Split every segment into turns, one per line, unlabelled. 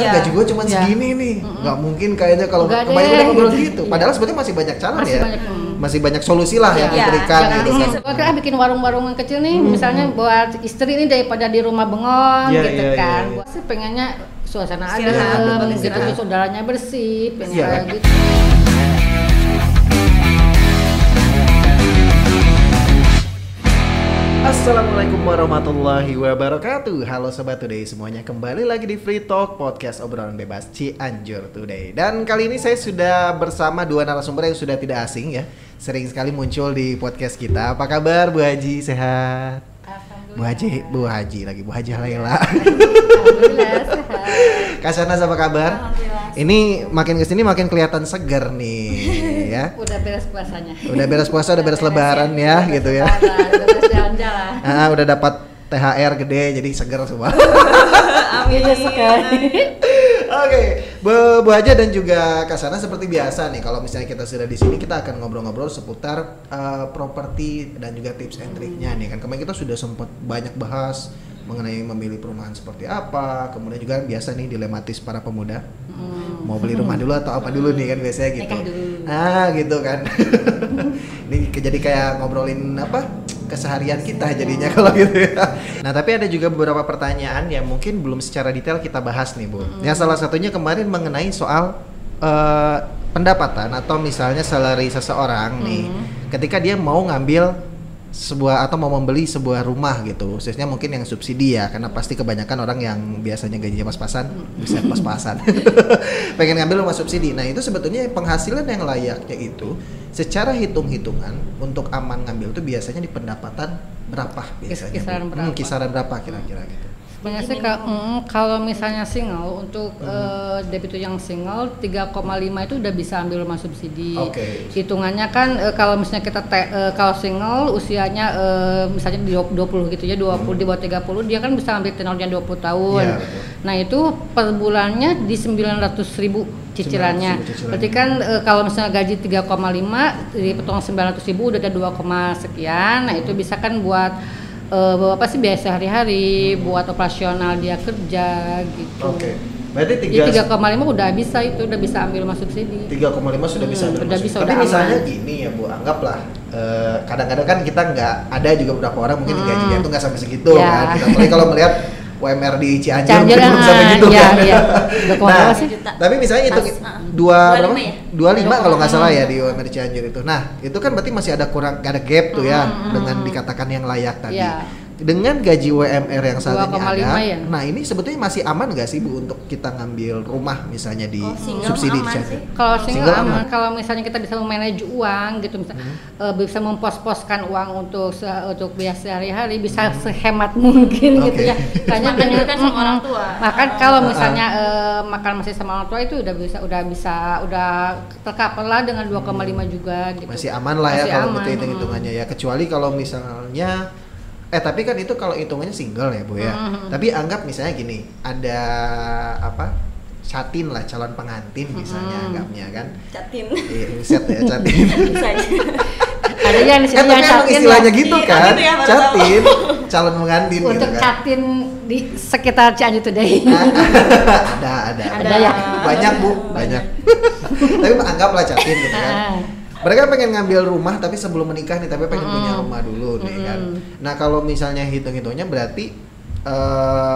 gaji gue cuma segini nih, nggak mungkin kayaknya kalau kemarin udah ngobrol gitu. Padahal sebetulnya masih banyak calon ya, masih banyak solusi lah yang diberikan gitu kan.
Kita bikin warung-warung yang kecil nih, misalnya buat istri ini daripada di rumah bengong gitu kan. Buat sih pengennya suasana adem, gitu, saudaranya bersih, pengen gitu.
Assalamualaikum warahmatullahi wabarakatuh. Halo Sobat Today semuanya, kembali lagi di Free Talk, podcast obrolan bebas Cianjur Today. Dan kali ini saya sudah bersama dua narasumber yang sudah tidak asing ya, sering sekali muncul di podcast kita. Apa kabar Bu Haji, sehat? Bu Haji Laila.
Alhamdulillah sehat.
Kak Shahnaz apa kabar? Ini makin kesini makin kelihatan seger nih ya.
Udah beres puasanya.
Udah beres puasa, udah beres lebaran ya gitu ya.
Udah beres jalan-jalan.
Udah dapat THR gede jadi seger semua.
Amin sekali.
Oke, Bu Haja dan juga Kak Shahnaz seperti biasa nih, kalau misalnya kita sudah di sini kita akan ngobrol-ngobrol seputar properti dan juga tips and triknya nih kan. Kemarin kita sudah sempat banyak bahas mengenai memilih perumahan seperti apa, kemudian juga biasa nih dilematis para pemuda mau beli rumah dulu atau apa dulu nih kan biasanya gitu. Gitu kan. Ini jadi kayak ngobrolin apa keseharian kita jadinya kalau gitu ya. Nah tapi ada juga beberapa pertanyaan yang mungkin belum secara detail kita bahas nih Bu. Yang salah satunya kemarin mengenai soal pendapatan atau misalnya salary seseorang nih ketika dia mau ngambil sebuah atau mau membeli sebuah rumah gitu, khususnya mungkin yang subsidi ya, karena pasti kebanyakan orang yang biasanya gajinya pas-pasan bisa pas-pasan pengen ngambil rumah subsidi. Nah itu sebetulnya penghasilan yang layaknya itu secara hitung-hitungan untuk aman ngambil itu biasanya di pendapatan berapa biasanya? Kisaran berapa kira-kira gitu?
Sebenarnya sih kalau misalnya single untuk debitur yang single 3,5 itu udah bisa ambil rumah subsidi. Hitungannya kan kalau misalnya kita kalau single usianya misalnya di 20 gitu ya, 20 di bawah 30 dia kan bisa ambil tenornya 20 tahun. Nah itu per bulannya di 900.000 cicilannya. Berarti kan kalau misalnya gaji 3,5 dipotong 900.000 udah ada 2, sekian. Nah itu bisa kan buat apa sih biaya sehari-hari, buat operasional dia kerja gitu.
Berarti
3,5 udah bisa itu, udah bisa ambil rumah subsidi.
3,5 sudah bisa ambil rumah subsidi. Tapi misalnya gini ya Bu, anggaplah kadang-kadang kan kita nggak ada juga beberapa orang mungkin gajinya itu nggak sampai segitu kan. Apalagi kalau melihat UMR di Cianjur belum sampai gitu kan. Nah, tapi misalnya itu 25 kalau nggak salah ya di UMR di Cianjur itu. Nah, itu kan berarti masih ada gap tuh ya dengan dikatakan yang layak tadi. Dengan gaji UMR yang saat ini ada, nah ini sebetulnya masih aman nggak sih Bu untuk kita ngambil rumah misalnya di subsidi?
Kalau single aman. Kalau misalnya kita bisa memanage uang gitu, bisa mempos-poskan uang untuk biaya sehari-hari, bisa sehemat mungkin gitu ya.
Makanya kan sama orang tua.
Makan kalau misalnya makan masih sama orang tua itu udah tercover lah dengan 2,5 juga gitu.
Masih aman lah ya kalau gitu hitung-hitungannya ya. Kecuali kalau misalnya tapi kan itu kalau hitungannya single ya Bu ya. Tapi anggap misalnya gini, ada apa? Catin lah, calon pengantin misalnya anggapnya kan.
Catin.
Iya, set ya catin.
Ada yang
tapi emang istilahnya gitu kan. Gitu ya, catin, calon pengantin
untuk
gitu kan.
catin di sekitar Cianjur Today.
Ada ya. Banyak Bu, banyak. Tapi anggaplah catin gitu kan. Mereka pengen ngambil rumah tapi sebelum menikah nih, tapi pengen punya rumah dulu nih kan. Nah kalau misalnya hitung-hitungnya berarti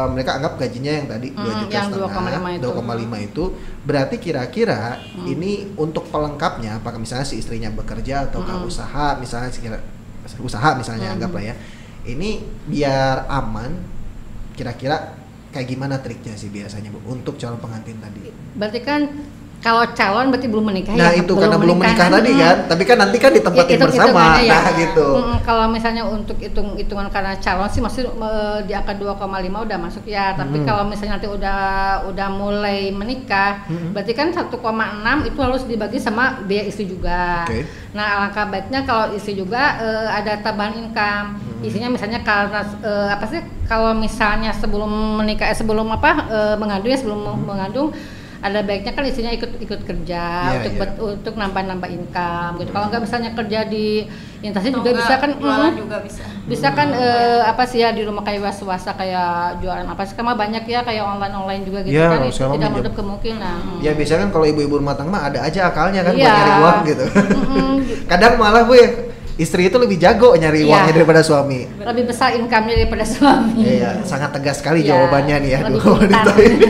mereka anggap gajinya yang tadi 2,5 itu berarti kira-kira ini untuk pelengkapnya apakah misalnya si istrinya bekerja atau usaha misalnya usaha misalnya anggaplah ya, ini biar aman kira-kira kayak gimana triknya sih biasanya Bu untuk calon pengantin tadi?
Berarti kan kalau calon berarti belum menikah.
Nah
ya,
itu karena belum menikah tadi kan, tapi kan nanti kan ditempatin bersama,
ya.
Gitu.
Kalau misalnya untuk hitungan karena calon sih masih di angka 2,5 udah masuk ya. Tapi kalau misalnya nanti udah mulai menikah, berarti kan 1,6 itu harus dibagi sama biaya istri juga. Nah alangkah baiknya kalau istri juga ada tambahan income. Istrinya misalnya karena kalau misalnya sebelum menikah mengandung ya, sebelum mengandung ada baiknya kan isinya ikut kerja untuk nambah income gitu. Kalau nggak misalnya kerja di instansi juga bisa kan, bisa kan apa sih ya di rumah kayak swasta kayak jualan apa sih, sama banyak ya kayak online juga gitu kan, itu tidak menutup kemungkinan.
Ya biasanya kan kalau ibu-ibu rumah tangga mah ada aja akalnya kan buat nyari uang gitu. Kadang malah Bu ya, istri itu lebih jago nyari uangnya daripada suami.
Lebih besar income-nya daripada suami.
Iya, sangat tegas sekali jawabannya nih ya dua wanita ini.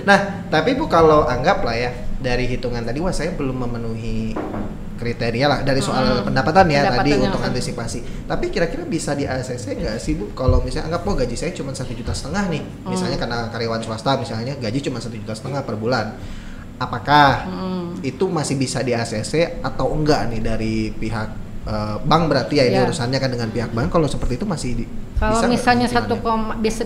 Nah, tapi Bu kalau anggap lah ya dari hitungan tadi, wah saya belum memenuhi kriteria lah dari soal pendapatan ya tadi untuk antisipasi. Tapi kira-kira bisa di ACC nggak sih Bu? Kalau misalnya anggap gaji saya cuma 1,5 juta nih, misalnya karena karyawan swasta misalnya gaji cuma 1,5 juta per bulan. Apakah itu masih bisa di ACC atau enggak nih dari pihak bank berarti ya ini urusannya kan dengan pihak bank. Kalau seperti itu masih
kalau misalnya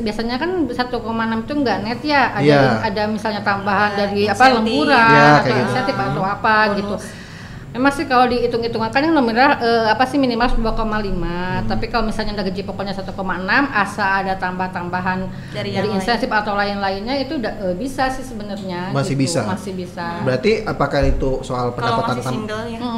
biasanya kan 1,6 itu enggak net ya, ada misalnya tambahan dari lemburan atau insentif atau apa gitu. Memang sih kalau dihitung-hitungan kan yang nominal minimal 2,5, tapi kalau misalnya ada gaji pokoknya 1,6 asa ada tambahan dari insentif atau lain-lainnya itu udah bisa sih sebenarnya.
Masih
gitu.
bisa.
Masih bisa.
Berarti apakah itu soal pendapatan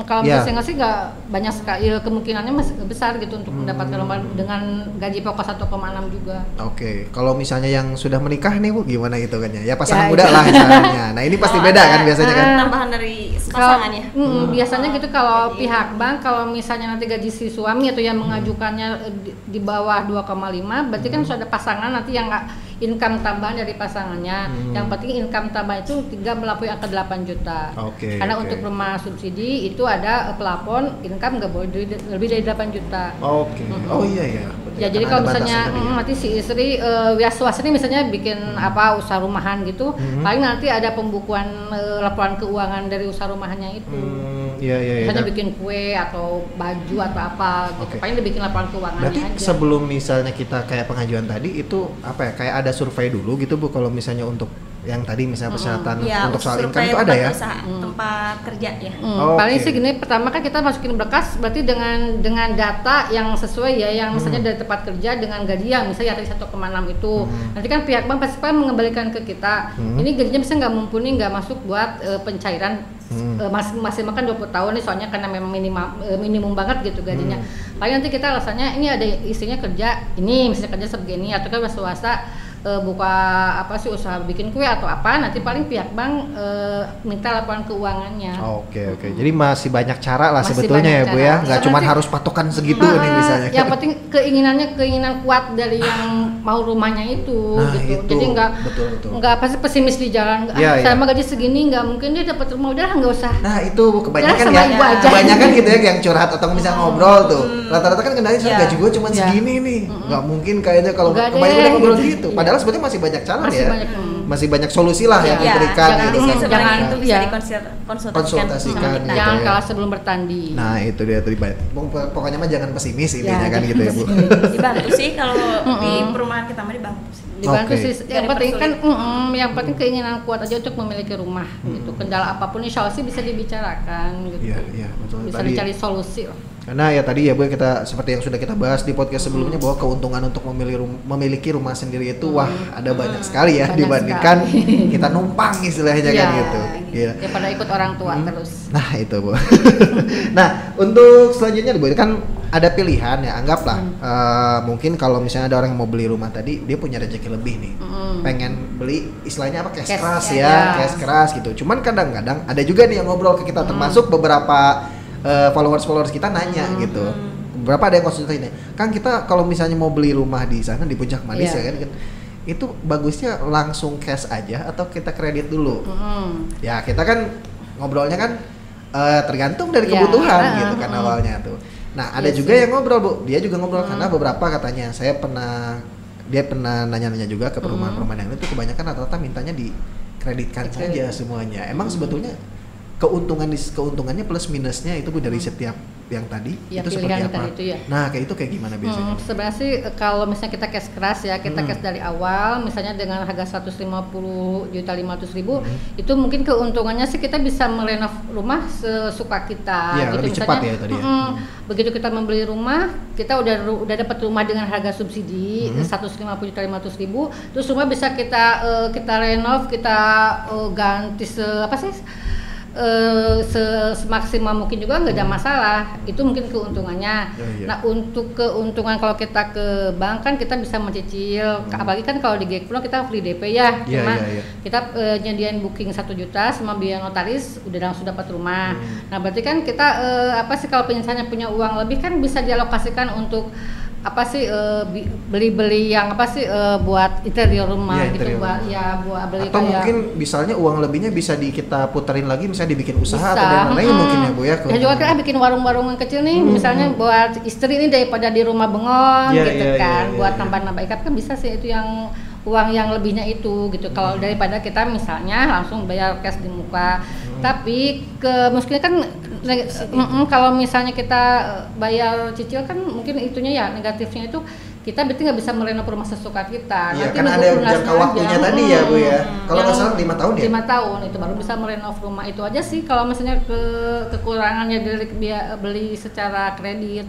kalau masih single sih nggak banyak sekali, kemungkinannya masih besar gitu untuk mendapatkan dengan gaji pokok 1,6 juga.
Oke. Kalau misalnya yang sudah menikah nih Bu, gimana hitungannya? Ya pasangan muda lah misalnya. Nah, ini pasti beda kan biasanya kan?
Tambahan dari pasangannya.
Biasanya gitu kalau pihak bank, kalau misalnya nanti gaji si suami atau yang mengajukannya di bawah 2,5, berarti kan sudah ada pasangan nanti yang income tambahan dari pasangannya. Yang penting income tambahan itu tidak melampaui angka 8 juta. Karena untuk rumah subsidi itu ada plafon income nggak boleh lebih dari 8 juta.
Oh iya.
Ya jadi kalau misalnya nanti si istri swasta ini misalnya bikin usaha rumahan gitu, paling nanti ada pembukuan laporan keuangan dari usaha rumahannya itu. Misalnya bikin kue atau baju atau apa gitu. Paling dibikin laporan keuangannya.
Berarti
aja.
sebelum misalnya kita kayak pengajuan tadi itu kayak ada survei dulu gitu Bu, kalau misalnya untuk yang tadi misalnya persyaratan untuk soal income itu ada ya?
Tempat kerja ya.
Paling sih gini, pertama kan kita masukin berkas berarti dengan data yang sesuai ya, yang misalnya dari tempat kerja dengan gaji yang misalnya tadi 1,6 itu. Nanti kan pihak bank pasti mengembalikan ke kita. Ini gajinya bisa nggak mumpuni, nggak masuk buat pencairan masih makan 20 tahun nih soalnya karena memang minimum banget gitu gajinya. Paling nanti kita alasannya ini ada istrinya kerja ini misalnya kerja sebegini, atau kan swasta buka usaha bikin kue atau apa, nanti paling pihak bank minta laporan keuangannya.
Oke. Jadi masih banyak cara lah sebetulnya ya Bu ya, nggak cuma harus patokan segitu nih misalnya.
Yang penting keinginan kuat dari yang mau rumahnya itu gitu. Jadi nggak pesimis di jalan. Saya mah gaji segini nggak mungkin dia dapat rumah, udah nggak usah.
Nah itu kebanyakan gitu ya yang curhat atau misalnya ngobrol tuh. Rata-rata kan kendalanya gaji gue cuma segini nih, nggak mungkin kayaknya kalau kebanyakan ngobrol gitu. Padahal sebetulnya masih banyak cara masih banyak solusi lah yang diberikan
gitu. Jangan itu bisa dikonsultasikan.
Jangan kalah sebelum bertanding.
Nah itu dia tadi, pokoknya mah jangan pesimis intinya kan gitu ya Bu.
Dibantu sih kalau di perumahan kita mah dibantu
sih. Yang penting keinginan kuat aja untuk memiliki rumah gitu. Kendala apapun insya Allah sih bisa dibicarakan gitu.
Iya betul.
Bisa dicari solusi lah.
Karena ya tadi ya Bu, kita seperti yang sudah kita bahas di podcast sebelumnya bahwa keuntungan untuk memiliki rumah sendiri itu ada banyak sekali ya dibandingkan kita numpang istilahnya kan gitu.
Daripada ikut orang tua terus.
Nah itu Bu. Nah untuk selanjutnya Bu, kan ada pilihan ya, anggaplah mungkin kalau misalnya ada orang yang mau beli rumah tadi, dia punya rezeki lebih nih, pengen beli istilahnya cash keras gitu. Cuman kadang-kadang ada juga nih yang ngobrol ke kita, termasuk beberapa followers kita nanya gitu. Beberapa ada yang konsultasi nih, Kang kita kalau misalnya mau beli rumah di sana di Puncak Manis ya kan, itu bagusnya langsung cash aja atau kita kredit dulu? Ya kita kan ngobrolnya kan tergantung dari kebutuhan gitu kan awalnya tuh. Nah ada juga yang ngobrol Bu, dia juga ngobrol karena beberapa katanya dia pernah nanya-nanya juga ke perumahan-perumahan yang itu, kebanyakan rata-rata mintanya dikreditkan saja semuanya. Emang sebetulnya keuntungannya plus minusnya itu Bu dari setiap yang tadi
ya,
itu seperti apa?
Tadi itu ya.
Nah kayak itu kayak gimana biasanya?
Sebenarnya sih kalau misalnya kita cash keras ya, kita cash dari awal, misalnya dengan harga 150.500.000, itu mungkin keuntungannya sih kita bisa merenov rumah sesuka kita.
Iya,
gitu.
lebih
Misalnya,
cepat ya tadi ya.
Begitu kita membeli rumah, kita udah dapat rumah dengan harga subsidi 150.500.000, terus rumah bisa kita renov, kita ganti semaksimal mungkin juga nggak ada masalah. Itu mungkin keuntungannya. Nah untuk keuntungan kalau kita ke bank kan kita bisa mencicil, apalagi kan kalau di Gekpro kita free DP ya, cuma kita nyediain booking 1 juta sama biaya notaris udah langsung dapat rumah. Nah berarti kan kita kalau misalnya punya uang lebih kan bisa dialokasikan untuk beli-beli yang buat interior rumah gitu, buat beli
atau
kayak
mungkin misalnya uang lebihnya bisa kita puterin lagi, misalnya dibikin usaha atau dan lain-lain mungkin ya Bu ya.
Dan juga kita bikin warung-warung yang kecil nih, misalnya buat istri ini daripada di rumah bengong buat nambah-nambah ikat kan bisa sih, itu yang uang yang lebihnya itu gitu. Kalau daripada kita misalnya langsung bayar cash di muka. Tapi mungkin kan kalau misalnya kita bayar cicil kan mungkin itunya ya negatifnya itu kita berarti nggak bisa merenov rumah sesuka kita.
Iya, kan ada jangka waktunya tadi ya Bu ya. Kalau nggak salah 5 tahun ya?
5 tahun itu baru bisa merenov rumah, itu aja sih kalau misalnya kekurangannya dari beli secara kredit.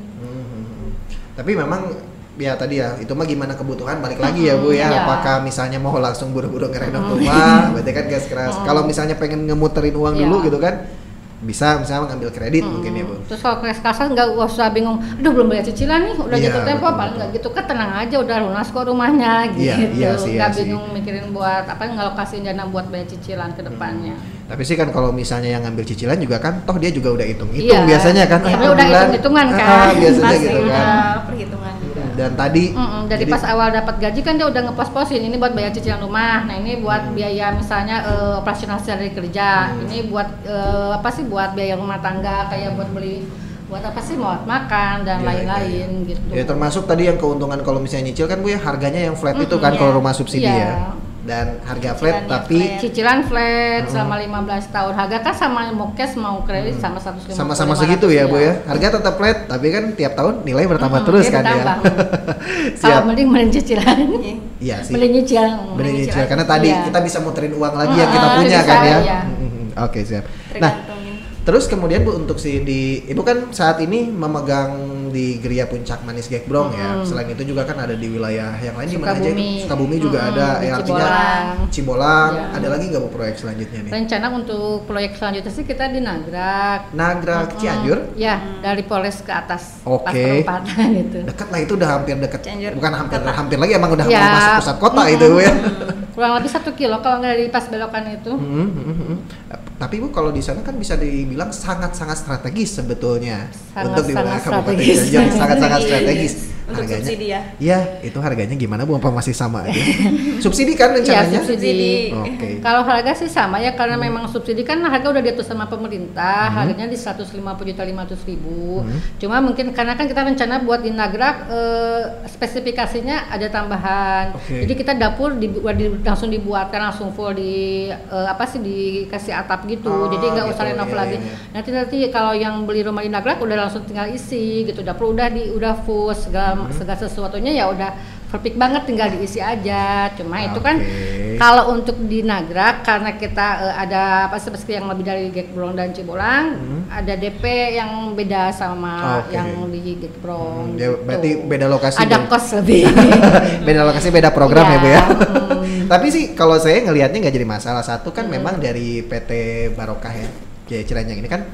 Tapi memang ya tadi ya, itu mah gimana kebutuhan balik lagi ya Bu ya. Apakah misalnya mau langsung buru-buru ngerenov rumah, berarti kan gas keras. Kalau misalnya pengen ngemuterin uang dulu gitu kan, bisa misalnya ngambil kredit mungkin ya Bu.
Terus kalau cash kasan nggak usah bingung, aduh belum bayar cicilan nih, udah jatuh tempo, paling nggak gitu kan, tenang aja udah lunas kok rumahnya gitu. Nggak bingung mikirin buat ngalokasiin dana buat bayar cicilan ke depannya.
Tapi sih kan kalau misalnya yang ngambil cicilan juga kan toh dia juga udah hitung-hitung biasanya kan.
Iya, udah hitung-hitungan kan.
Biasanya gitu kan.
Perhitungan juga.
Dan tadi
dari pas awal dapat gaji kan dia udah ngepos-posin, ini buat bayar cicilan rumah, nah ini buat biaya misalnya operasional dari kerja, ini buat buat biaya rumah tangga, kayak buat beli buat makan dan lain-lain gitu.
Ya termasuk tadi yang keuntungan kalau misalnya nyicil kan Bu ya, harganya yang flat itu kan kalau rumah subsidi ya. Dan harga flat tapi
cicilan flat selama 15 tahun. Harga kan sama mau cash mau kredit sama 150.
Sama-sama segitu ya Bu ya. Harga tetap flat tapi kan tiap tahun nilai bertambah terus kan ya.
Kalau mending cicilan.
Iya sih.
Mending
nyicil karena tadi kita bisa muterin uang lagi yang kita punya kan ya. Oke, siap. Nah, terus kemudian Bu untuk Ibu kan saat ini memegang di Geria Puncak Manis Gekbrong ya. Selain itu juga kan ada di wilayah yang lain di mana aja? Sukabumi juga ada. Artinya Cibolang. Ada lagi nggak Bu proyek selanjutnya nih?
Rencana untuk proyek selanjutnya sih kita di Nagrak.
Nagrak Cianjur?
Ya, dari Polres ke atas.
Oke.
Perempatan itu.
Dekat lah, itu udah hampir dekat. Bukan hampir lagi, emang udah mau masuk pusat kota itu Bu ya.
Kurang lebih 1 kilo kalau nggak dari pas belokan itu.
Tapi Bu kalau di sana kan bisa dibilang sangat-sangat strategis sebetulnya untuk di wilayah Kabupaten Cianjur, sangat-sangat strategis.
Untuk
harganya,
subsidi ya?
Iya, itu harganya gimana Bu? Apa masih sama aja? Subsidi kan rencananya?
Iya, subsidi.
Oke.
Kalau harga sih sama ya, karena memang subsidi kan harga udah diatur sama pemerintah, harganya di 150.500.000. Cuma mungkin karena kan kita rencana buat di Nagrak spesifikasinya ada tambahan. Jadi kita dapur langsung dibuatkan langsung full dikasih atap gitu. Jadi nggak usah renov lagi. Nanti kalau yang beli rumah di Nagrak udah langsung tinggal isi gitu. Dapur udah full segala sesuatunya ya udah perfect banget, tinggal diisi aja. Cuma itu kan kalau untuk di Nagrak karena kita ada seperti yang lebih dari Gekbrong dan Cibolang, ada DP yang beda sama yang di Gekbrong.
Gitu. Berarti beda lokasi.
Ada kos lebih.
Beda lokasi, beda program ya Bu ya. Tapi sih kalau saya ngelihatnya nggak jadi masalah. Satu kan memang dari PT Barokah ya, kayak Ciranjang ini kan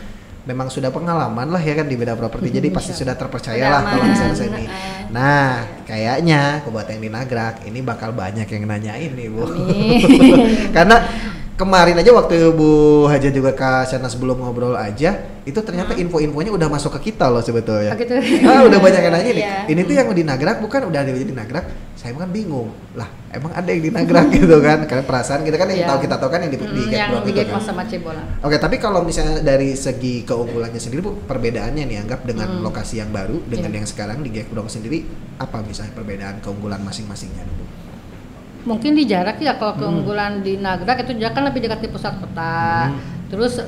memang sudah pengalaman lah ya kan di beda properti, jadi pasti sudah terpercaya lah kalau misalnya saya ini. Nah, kayaknya Kabupaten di Nagrak ini bakal banyak yang nanyain nih Bu. Karena kemarin aja waktu Bu Haja juga Kak Shana sebelum ngobrol aja, itu ternyata info-infonya udah masuk ke kita loh sebetulnya.
Gitu.
Udah banyak yang nanya nih. Ini tuh yang di Nagrak bukan, udah ada di Nagrak. Saya kan bingung. Lah, emang ada yang di Nagrak gitu kan? Karena perasaan kita kan yang kita tahu kan yang di Gekbrong itu kan.
Sama Cibolang.
Oke, tapi kalau misalnya dari segi keunggulannya sendiri Bu, perbedaannya nih anggap dengan lokasi yang baru dengan yang sekarang di Gekbrong sendiri, apa misalnya perbedaan keunggulan masing-masingnya Bu?
Mungkin di jarak ya, kalau keunggulan di Nagrak itu dia kan lebih dekat di pusat kota. Terus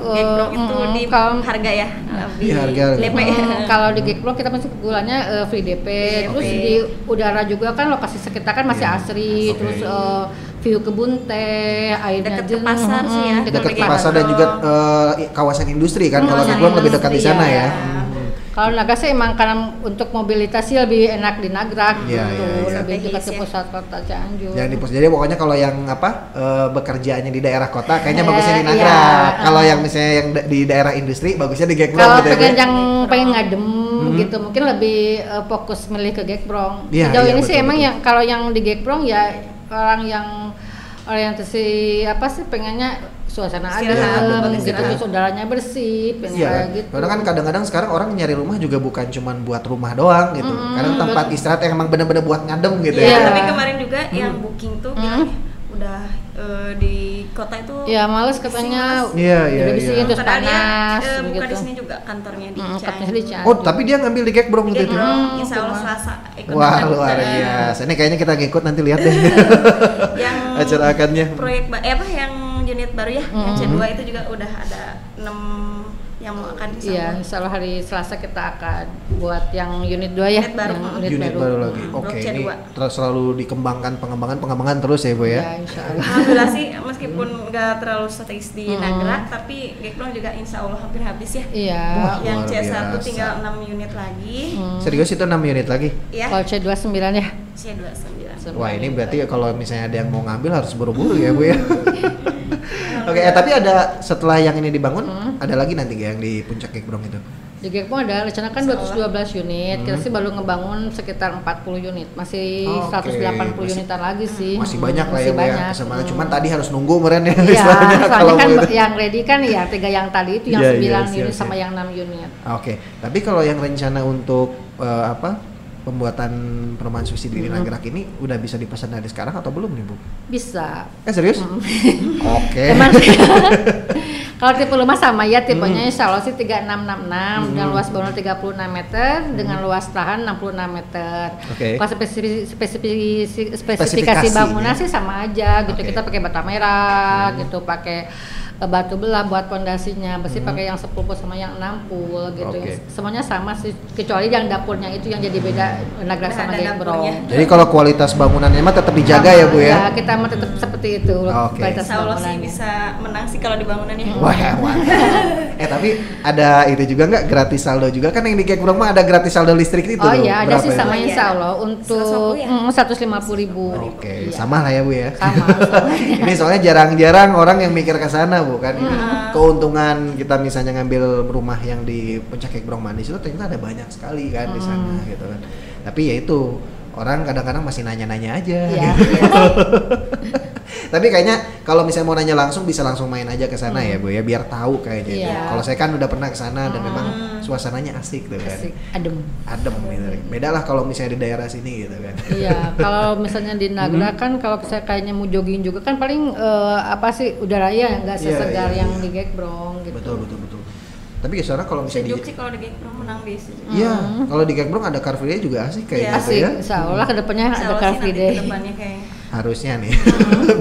Gekbrong itu di harga ya, lebih DP.
Kalau di Gekbrong kita masih gulanya free DP. Terus di udara juga kan lokasi sekitar kan masih asri, terus view kebun teh, airnya
dekat ke pasar sih ya.
Dekat ke pasar dan juga kawasan industri kan. Kalau Gekbrong lebih dekat di sana ya.
Kalau Naga sih emang karena untuk mobilitas sih lebih enak di Nagrak gitu, lebih dekat ke pusat kota Cianjur.
Jadi pokoknya kalau yang bekerjaannya di daerah kota kayaknya bagusnya di Nagrak. Kalau yang misalnya yang di daerah industri bagusnya di Gekbrong.
Kalau yang pengen ngadem gitu mungkin lebih fokus milih ke Gekbrong. Sejauh ini sih emang yang kalau yang di Gekbrong ya orang yang orientasi pengennya suasana adem gitu, saudaranya bersih, gitu.
Karena kan kadang-kadang sekarang orang nyari rumah juga bukan cuma buat rumah doang gitu. Karena tempat istirahat yang emang bener-bener buat ngadem gitu
ya. Tapi kemarin juga yang booking tuh bilang udah di kota itu
males katanya.
Udah
bisa terus panas
buka
gitu.
di sini juga kantornya di
Cianjur.
Oh, tapi dia ngambil di Gekbrong gitu itu.
Insya Allah Selasa ikut.
Wah, luar biasa. Ini kayaknya kita ngikut nanti lihat deh.
Yang
acara akannya.
Proyek yang unit baru ya, yang C2 itu juga udah ada 6 yang akan disambung.
Iya, insya Allah hari Selasa kita akan buat yang unit 2 ya.
Unit baru lagi. Oke, ini terus selalu dikembangkan pengembangan terus ya Bu ya.
Iya, insya Allah.
Alhamdulillah sih meskipun nggak terlalu strategis di Nagrak, tapi Gekbrong juga insya Allah hampir habis ya.
Iya.
Yang C1 tinggal 6 unit lagi.
Serius itu 6 unit lagi?
Iya.
Kalau C2 9 ya?
C2 9.
Wah, ini berarti kalau misalnya ada yang mau ngambil harus buru-buru ya Bu ya. Oke, tapi ada setelah yang ini dibangun, ada lagi nanti yang di puncak Gekbrong itu?
Di Gekbrong ada rencana kan 212 unit, kita sih baru ngebangun sekitar 40 unit, masih 180 unitan lagi sih.
Masih banyak lah ya Bu ya, kesempatan. Cuman tadi harus nunggu meren ya.
Iya, soalnya kan yang ready kan ya 3 yang tadi itu yang 9 unit sama yang 6 unit.
Oke, tapi kalau yang rencana untuk pembuatan perumahan subsidi di Nagrak ini udah bisa dipesan dari sekarang atau belum nih Bu?
Bisa.
Serius? Oke.
Kalau tipe rumah sama ya, tipenya insya Allah sih 3666 dengan luas bangunan 36 meter dengan luas tahan 66 meter. Kalau spesifikasi bangunan sih sama aja gitu. Kita pakai bata merah gitu, pakai batu belah buat pondasinya, besi pakai yang 10 sama yang 60 gitu. Semuanya sama sih, kecuali yang dapurnya itu yang jadi beda Nagrak sama Gekbrong.
Jadi kalau kualitas bangunannya mah tetap dijaga ya Bu ya?
Ya, kita mah tetap seperti itu. Kualitas
Insya Allah sih bisa menang sih kalau di bangunannya.
Wah. Tapi ada itu juga nggak gratis saldo juga kan yang di Gekbrong mah ada gratis saldo listrik itu?
Oh iya, ada sih sama insya Allah untuk 150.000.
Oke, sama lah ya Bu ya?
Sama.
Ini soalnya jarang-jarang orang yang mikir ke sana bukan keuntungan kita misalnya ngambil rumah yang di puncak Gekbrong Manis itu ternyata ada banyak sekali kan di sana gitu kan. Tapi ya itu orang kadang-kadang masih nanya-nanya aja.
Iya.
Tapi kayaknya kalau misalnya mau nanya langsung bisa langsung main aja ke sana ya Bu ya biar tahu kayaknya.
Iya.
Kalau saya kan udah pernah ke sana dan memang suasananya asik tuh kan.
Asik, adem
gitu. Beda lah kalau misalnya di daerah sini gitu kan.
Iya, kalau misalnya di Nagrak kan kalau saya kayaknya mau jogging juga kan paling udaranya nggak sesegar yang di Gekbrong gitu.
Betul. Tapi sekarang kalau misalnya
sejuk sih kalau di Gekbrong menang di situ.
Iya, kalau di Gekbrong ada Car Free Day juga asik kayak gitu
asik,
ya.
Insya Allah kedepannya ada Car Free Day.
Harusnya nih,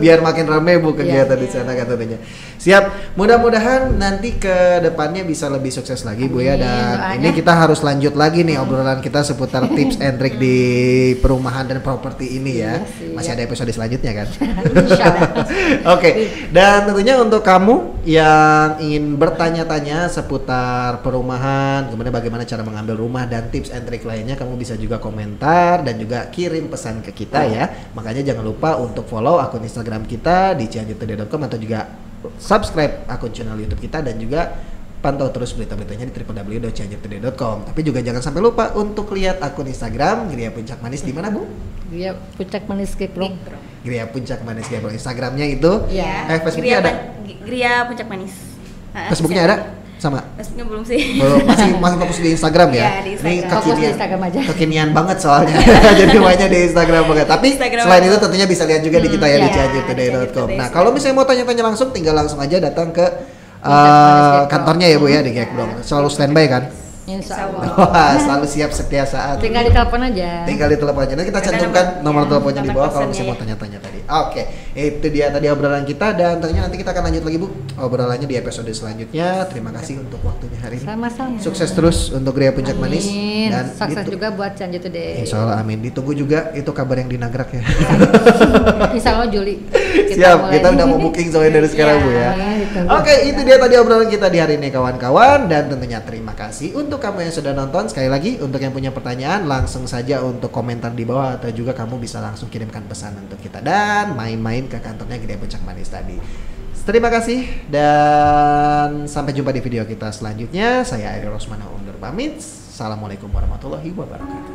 biar makin ramai Bu kegiatan di sana katanya. Siap, mudah-mudahan nanti ke depannya bisa lebih sukses lagi Bu ya. Dan ini kita harus lanjut lagi nih obrolan kita seputar tips and trick di perumahan dan properti ini ya. Masih ada episode selanjutnya kan? Oke, dan tentunya untuk kamu yang ingin bertanya-tanya seputar perumahan, kemudian bagaimana cara mengambil rumah dan tips and trick lainnya, kamu bisa juga komentar dan juga kirim pesan ke kita ya. Makanya jangan lupa untuk follow akun Instagram kita di cianjurtoday.com atau juga subscribe akun channel YouTube kita dan juga pantau terus berita-beritanya di www.cianjurtoday.com. Tapi juga jangan sampai lupa untuk lihat akun Instagram Gria Puncak Manis di mana Bu?
Gria Puncak Manis Gekbrong.
Gria Puncak Manis Gekbrong. Instagramnya itu?
Iya.
Facebooknya ada?
Gria Puncak Manis.
Facebooknya ada? Sama?
Facebooknya belum sih.
Masih fokus di Instagram ya?
Iya, di Instagram.
Ini
Instagram aja.
kekinian banget soalnya. Jadi mainnya di Instagram banget. Tapi selain itu tentunya bisa lihat juga di kita ya di cianjurtoday.com. Nah, kalau misalnya mau tanya-tanya langsung tinggal langsung aja datang ke kantornya ya Bu ya di Gekbrong. Selalu standby kan?
Insya Allah.
Wah, selalu siap setiap saat.
Tinggal ditelepon aja.
Tinggal ditelepon aja. Nanti kita cantumkan nomor teleponnya di bawah kalau misalnya mau tanya-tanya tadi. Oke, itu dia tadi obrolan kita dan tentunya nanti kita akan lanjut lagi Bu obrolannya di episode selanjutnya. Terima kasih untuk waktunya hari ini.
Sama-sama.
Sukses terus untuk Gria Puncak Manis
dan sukses juga buat Cianjur Today.
Insya Allah amin. Ditunggu juga itu kabar yang di Nagrak ya.
Insya Allah Juli.
Siap, kita udah mau booking soalnya dari sekarang Bu ya. Oke, itu dia tadi obrolan kita di hari ini kawan-kawan dan tentunya terima kasih untuk kamu yang sudah nonton. Sekali lagi untuk yang punya pertanyaan langsung saja untuk komentar di bawah atau juga kamu bisa langsung kirimkan pesan untuk kita dan main-main ke kantornya Gria Puncak Manis tadi. Terima kasih dan sampai jumpa di video kita selanjutnya. Saya Eri Rosmana undur pamit. Assalamualaikum warahmatullahi wabarakatuh.